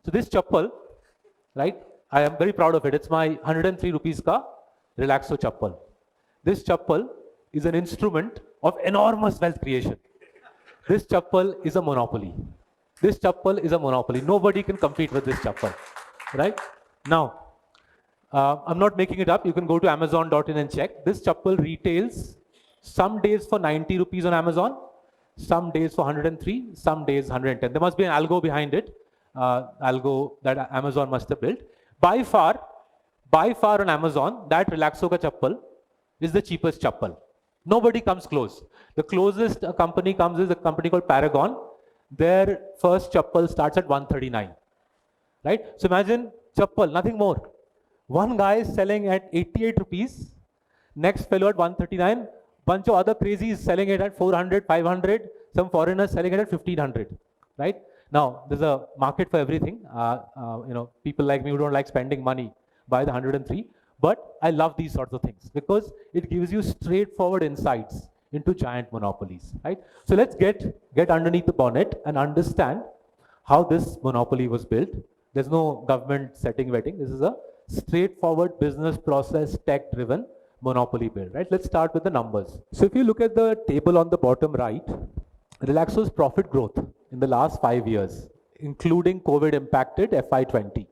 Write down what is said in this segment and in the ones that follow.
So this chappal, right? I am very proud of it. It's my 103 rupees ka Relaxo chappal. This chappal is an instrument of enormous wealth creation. This chappal is a monopoly. This chappal is a monopoly. Nobody can compete with this chappal, right? Now, I'm not making it up. You can go to Amazon.in and check. This chappal retails some days for 90 rupees on Amazon, some days for 103, some days 110. There must be an algo behind it, algo that Amazon must have built. By far on Amazon, that Relaxo ka chappal is the cheapest chappal. Nobody comes close. The closest a company comes is a company called Paragon. Their first chappal starts at 139, right? So imagine chappal, nothing more. One guy is selling at 88 rupees, next fellow at 139, bunch of other crazies selling it at 400, 500, some foreigners selling it at 1500, right? Now, there's a market for everything. People like me who don't like spending money buy the 103, but I love these sorts of things because it gives you straightforward insights into giant monopolies, right? So let's get underneath the bonnet and understand how this monopoly was built. There's no government setting wetting. This is a straightforward business process tech-driven monopoly build, right? Let's start with the numbers. So if you look at the table on the bottom right, Relaxo's profit growth in the last 5 years, including COVID impacted FY20,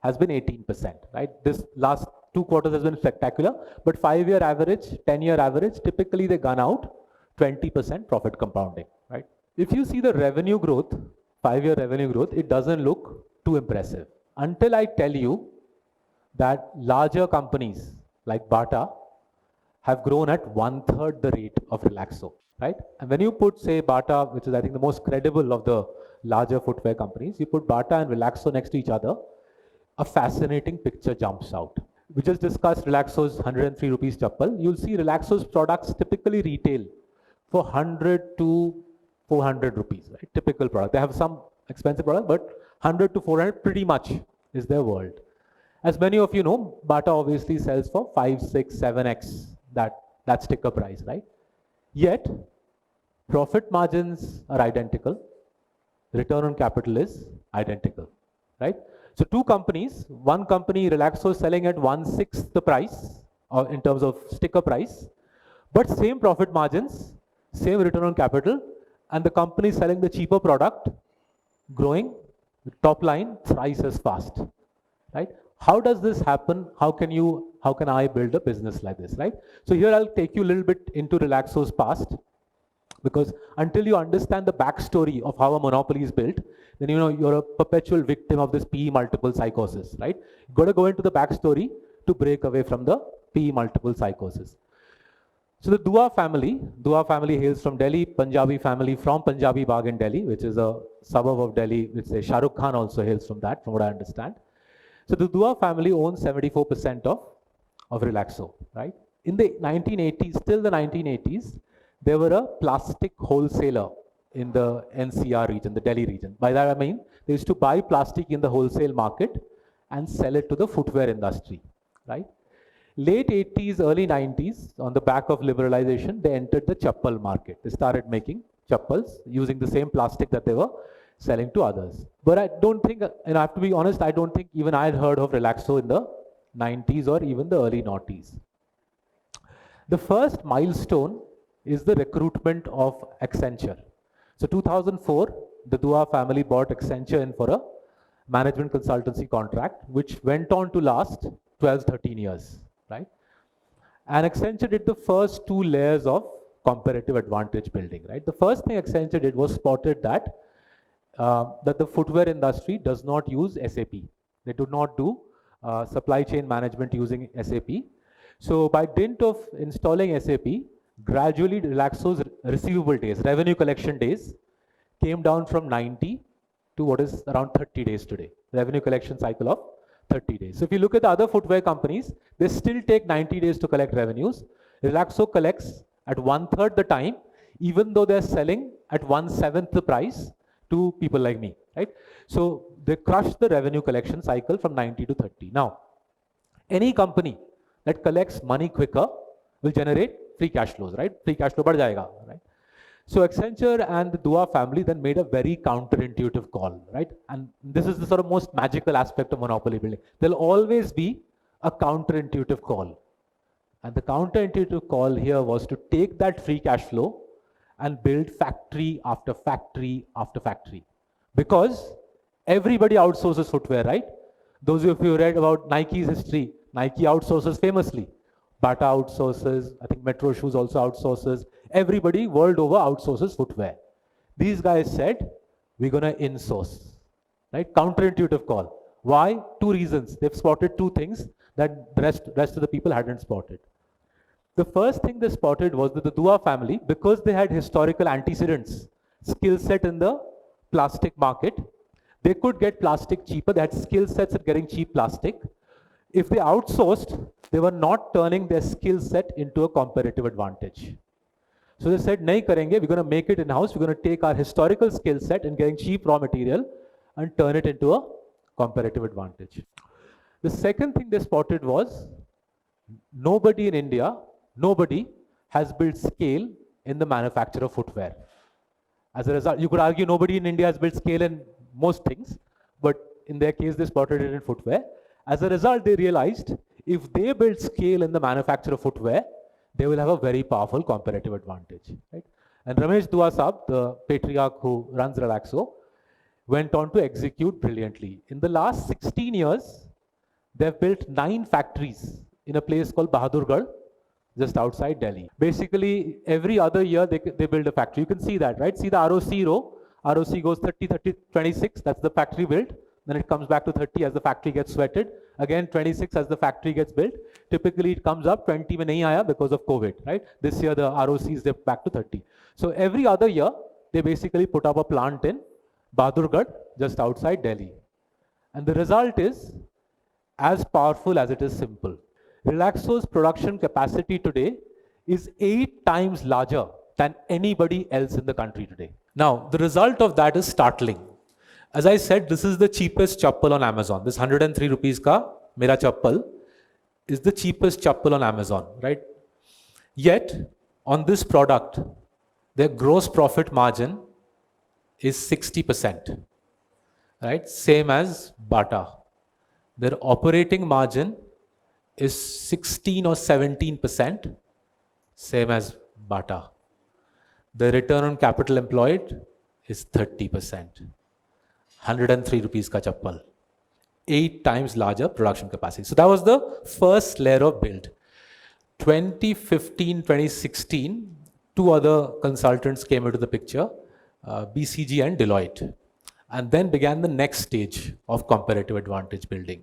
has been 18%, right? This last 2 quarters has been spectacular, but 5-year average, 10-year average, typically they gun out 20% profit compounding, right? If you see the revenue growth, 5-year revenue growth, it doesn't look too impressive. Until I tell you that larger companies like Bata have grown at 1/3 the rate of Relaxo, right? And when you put, say, Bata, which is I think the most credible of the larger footwear companies, you put Bata and Relaxo next to each other, a fascinating picture jumps out. We just discussed Relaxo's 103 rupees chappal. You'll see Relaxo's products typically retail for 100 to 400 rupees, right? Typical product. They have some expensive product, but 100 to 400 pretty much is their world. As many of you know, Bata obviously sells for 5, 6, 7x that sticker price, right? Yet, profit margins are identical. Return on capital is identical, right? So two companies, one company, Relaxo, is selling at 1/6 the price or in terms of sticker price, but same profit margins, same return on capital, and the company selling the cheaper product, growing top line thrice as fast, right? How does this happen? How can I build a business like this, right? So here I'll take you a little bit into Relaxo's past, because until you understand the backstory of how a monopoly is built, then you're a perpetual victim of this PE multiple psychosis, right? You've got to go into the backstory to break away from the PE multiple psychosis. So the Dua family hails from Delhi, Punjabi family from Punjabi Bagh in Delhi, which is a suburb of Delhi, which say Shah Rukh Khan also hails from that, from what I understand. So the Dua family owns 74% of Relaxo, right? In the 1980s, till the 1980s, they were a plastic wholesaler in the NCR region, the Delhi region. By that I mean, they used to buy plastic in the wholesale market and sell it to the footwear industry, right? Late 80s, early 90s, on the back of liberalization, they entered the chappal market. They started making chappals using the same plastic that they were selling to others. But I don't think, and I have to be honest, I don't think even I had heard of Relaxo in the 90s or even the early noughties. The first milestone is the recruitment of Accenture. So 2004, the Dua family bought Accenture in for a management consultancy contract, which went on to last 12, 13 years, right? And Accenture did the first 2 layers of comparative advantage building, right? The first thing Accenture did was spotted that the footwear industry does not use SAP. They do not do supply chain management using SAP. So by dint of installing SAP, gradually Relaxo's receivable days, revenue collection days, came down from 90 to what is around 30 days today. Revenue collection cycle of 30 days. So if you look at the other footwear companies, they still take 90 days to collect revenues. Relaxo collects at 1/3 the time, even though they're selling at 1/7 the price to people like me, right? So they crush the revenue collection cycle from 90 to 30. Now, any company that collects money quicker will generate free cash flows, right? Free cash flow बढ़ जाएगा, right? So Accenture and the Dua family then made a very counterintuitive call, right? And this is the sort of most magical aspect of monopoly building. There'll always be a counterintuitive call. And the counterintuitive call here was to take that free cash flow and build factory after factory after factory. Because everybody outsources footwear, right? Those of you who read about Nike's history, Nike outsources famously. Bata outsources, I think Metro Shoes also outsources. Everybody world over outsources footwear. These guys said, we're gonna insource, right? Counterintuitive call. Why? Two reasons. They've spotted two things that the rest of the people hadn't spotted. The first thing they spotted was that the Dua family, because they had historical antecedents, skill set in the plastic market, they could get plastic cheaper. They had skill sets at getting cheap plastic. If they outsourced, they were not turning their skill set into a comparative advantage. So they said, nahi karenge, we're going to make it in-house. We're going to take our historical skill set in getting cheap raw material and turn it into a comparative advantage. The second thing they spotted was nobody in India, nobody has built scale in the manufacture of footwear. As a result, you could argue nobody in India has built scale in most things, but in their case, they spotted it in footwear. As a result, they realized if they build scale in the manufacture of footwear, they will have a very powerful comparative advantage. Right? And Ramesh Dua Saab, the patriarch who runs Relaxo, went on to execute brilliantly. In the last 16 years, they've built 9 factories in a place called Bahadurgarh, just outside Delhi. Basically, every other year they build a factory. You can see that, right? See the ROC row. ROC goes 30, 30, 26. That's the factory built. Then it comes back to 30 as the factory gets sweated. Again, 26 as the factory gets built. Typically, it comes up 20 mein nahi aaya because of COVID, right? This year, the ROC is back to 30. So every other year, they basically put up a plant in Bahadurgarh, just outside Delhi. And the result is as powerful as it is simple. Relaxo's production capacity today is 8 times larger than anybody else in the country today. Now, the result of that is startling. As I said, this is the cheapest chappal on Amazon. This 103 rupees ka mera chappal is the cheapest chappal on Amazon, right? Yet, on this product, their gross profit margin is 60%, right? Same as Bata. Their operating margin is 16 or 17%, same as Bata. The return on capital employed is 30%. 103 rupees ka chappal. 8 times larger production capacity. So that was the first layer of build. 2015, 2016, 2 other consultants came into the picture, BCG and Deloitte. And then began the next stage of comparative advantage building.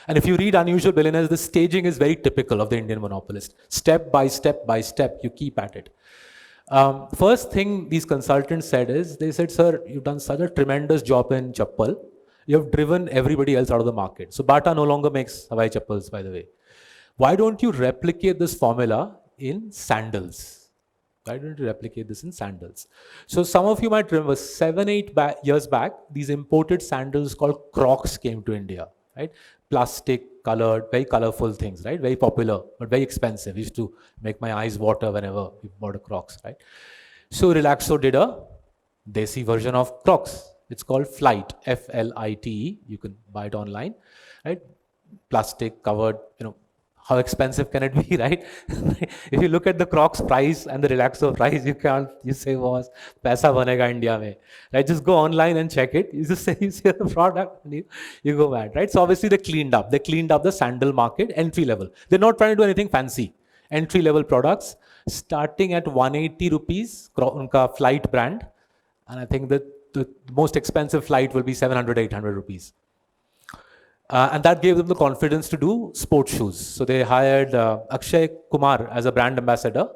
And if you read Unusual Billionaires, the staging is very typical of the Indian monopolist. Step by step by step, you keep at it. First thing these consultants said is, they said, sir, you've done such a tremendous job in chappal. You have driven everybody else out of the market. So Bata no longer makes Hawaii chappals, by the way. Why don't you replicate this formula in sandals? Why don't you replicate this in sandals? So some of you might remember 7-8 years back, these imported sandals called Crocs came to India, right? Plastic, colored, very colorful things, right? Very popular, but very expensive. Used to make my eyes water whenever we bought a Crocs, right? So Relaxo did a desi version of Crocs. It's called Flight, F-L-I-T-E. You can buy it online, right? Plastic covered, how expensive can it be, right? If you look at the Crocs price and the Relaxo price, you say, was paisa banega India mein, right? Just go online and check it. You just say, you see the product, and you go mad, right? So obviously they cleaned up the sandal market, entry level. They're not trying to do anything fancy. Entry level products, starting at 180 rupees, unka Flight brand. And I think that the most expensive Flight will be 700, 800 rupees. And that gave them the confidence to do sports shoes. So they hired Akshay Kumar as a brand ambassador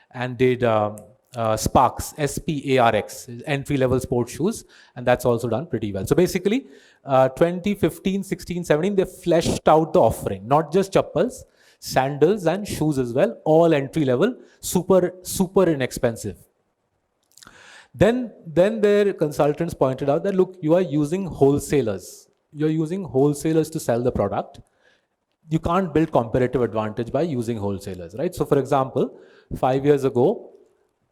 and did Sparx, S-P-A-R-X, entry-level sports shoes. And that's also done pretty well. So basically, 2015, 16, 17, they fleshed out the offering. Not just chappals, sandals and shoes as well. All entry-level, super, super inexpensive. Then their consultants pointed out that, look, you are using wholesalers. You're using wholesalers to sell the product. You can't build comparative advantage by using wholesalers, right? So for example, 5 years ago,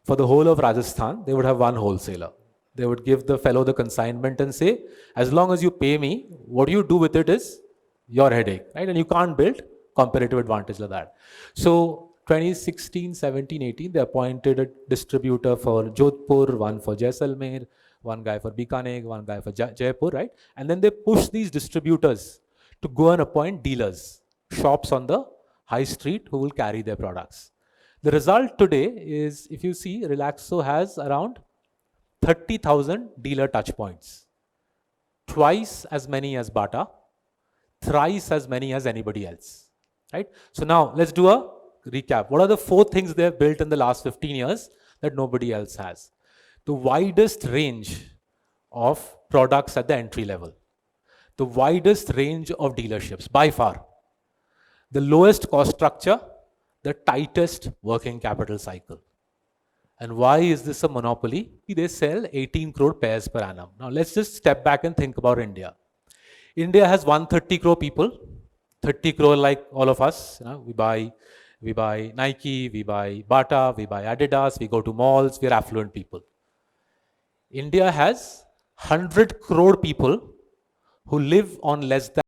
for the whole of Rajasthan, they would have one wholesaler. They would give the fellow the consignment and say, as long as you pay me, what you do with it is your headache, right? And you can't build comparative advantage like that. So 2016, 17, 18, they appointed a distributor for Jodhpur, one for Jaisalmer, one guy for Bikaner, one guy for Jaipur, right? And then they push these distributors to go and appoint dealers, shops on the high street who will carry their products. The result today is, if you see, Relaxo has around 30,000 dealer touch points, twice as many as Bata, thrice as many as anybody else, right? So now let's do a recap. What are the 4 things they've built in the last 15 years that nobody else has? The widest range of products at the entry level, the widest range of dealerships by far, the lowest cost structure, the tightest working capital cycle. And why is this a monopoly? They sell 18 crore pairs per annum. Now let's just step back and think about India. India has 130 crore people, 30 crore like all of us. We buy Nike, we buy Bata, we buy Adidas, we go to malls, we're affluent people. India has 100 crore people who live on less than